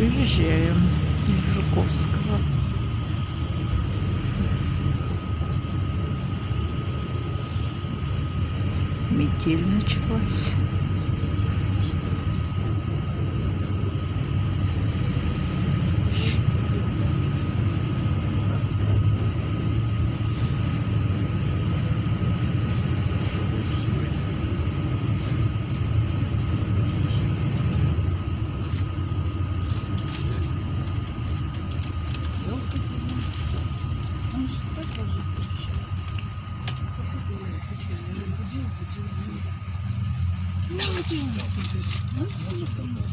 Выезжаем из Жуковского. Метель началась. Он же спать ложится вообще. Ну, где он сидит? Ну, сколько там надо?